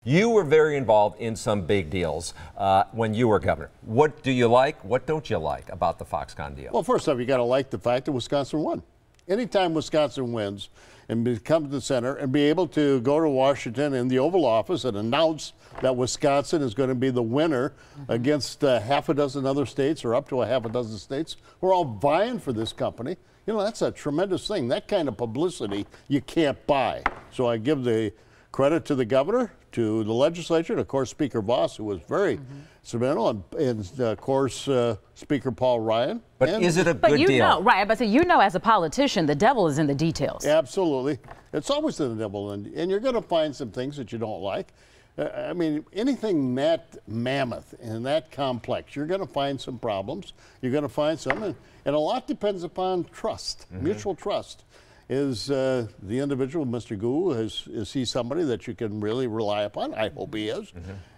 You were very involved in some big deals when you were governor. What do you like? What don't you like about the Foxconn deal? Well, first off, you got to like the fact that Wisconsin won. Anytime Wisconsin wins and come to the center and be able to go to Washington in the Oval Office and announce that Wisconsin is going to be the winner against half a dozen other states, or up to a half a dozen states, we're all vying for this company. You know, that's a tremendous thing. That kind of publicity you can't buy. So I give the credit to the governor, to the legislature, and of course Speaker Voss, who was very instrumental, and of course Speaker Paul Ryan. But is it a good deal? Know, right? But you know, as a politician, the devil is in the details. Absolutely, it's always in the devil, and you're going to find some things that you don't like. I mean, anything that mammoth and that complex, you're going to find some problems. You're going to find some, and a lot depends upon trust, mutual trust. Is the individual, Mr. Gu, is he somebody that you can really rely upon? I hope he is.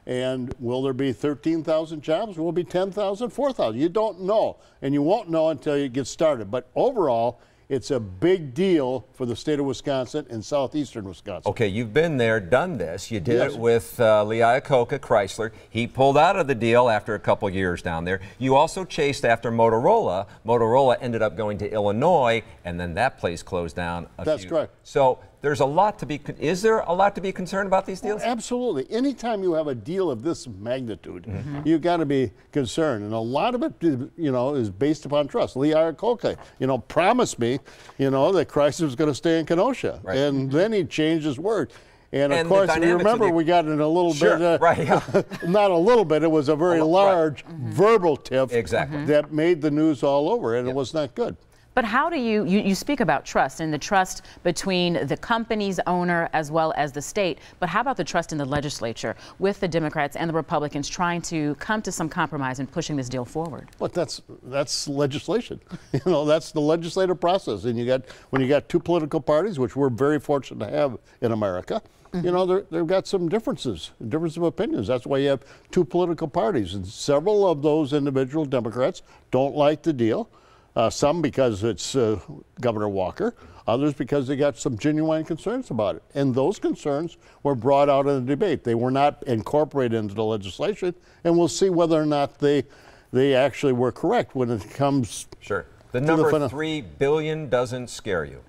And will there be 13,000 jobs? Will it be 10,000, 4,000? You don't know, and you won't know until you get started. But overall, it's a big deal for the state of Wisconsin and southeastern Wisconsin. Okay, you've been there, done this. You did it with Lee Iacocca, Chrysler. He pulled out of the deal after a couple years down there. You also chased after Motorola. Motorola ended up going to Illinois, and then that place closed down. That's correct. So there's a lot to be, is there a lot to be concerned about these deals? Well, absolutely. Anytime you have a deal of this magnitude, you've got to be concerned. And a lot of it, you know, is based upon trust. Lee Iacocca, you know, promised me, you know, that Chrysler was going to stay in Kenosha. Right. And then he changed his word. And of course, you remember we got in a little bit, not a little bit, it was a very large verbal tiff that made the news all over, and it was not good. But how do you speak about trust and the trust between the company's owner as well as the state, but how about the trust in the legislature with the Democrats and the Republicans trying to come to some compromise and pushing this deal forward? But that's legislation. You know, that's the legislative process. And when you got two political parties, which we're very fortunate to have in America, you know, they've got some difference of opinions. That's why you have two political parties. And several of those individual Democrats don't like the deal. Some because it's Governor Walker, others because they got some genuine concerns about it. And those concerns were brought out in the debate. They were not incorporated into the legislation, and we'll see whether or not they actually were correct when it comes The number $3 billion doesn't scare you.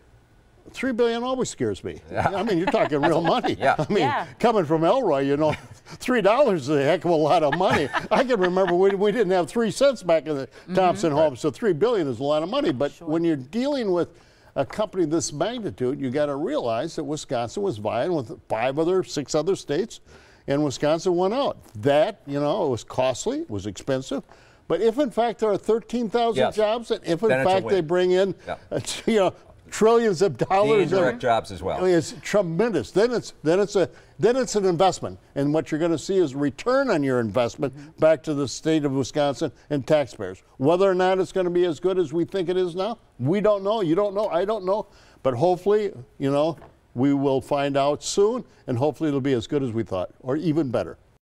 $3 billion always scares me. I mean, you're talking real money. I mean, coming from Elroy, you know, $3 is a heck of a lot of money. I can remember we didn't have 3 cents back in the Thompson home, so $3 billion is a lot of money. But when you're dealing with a company this magnitude, you got to realize that Wisconsin was vying with 6 other states, and Wisconsin won out. That, you know, it was costly, it was expensive. But if in fact there are 13,000 jobs, and if in fact they bring in, you know, trillions of dollars, the indirect jobs as well. It's tremendous. Then it's an investment, and what you're going to see is return on your investment back to the state of Wisconsin and taxpayers. Whether or not it's going to be as good as we think it is now, we don't know. You don't know. I don't know. But hopefully, you know, we will find out soon, and hopefully it'll be as good as we thought, or even better.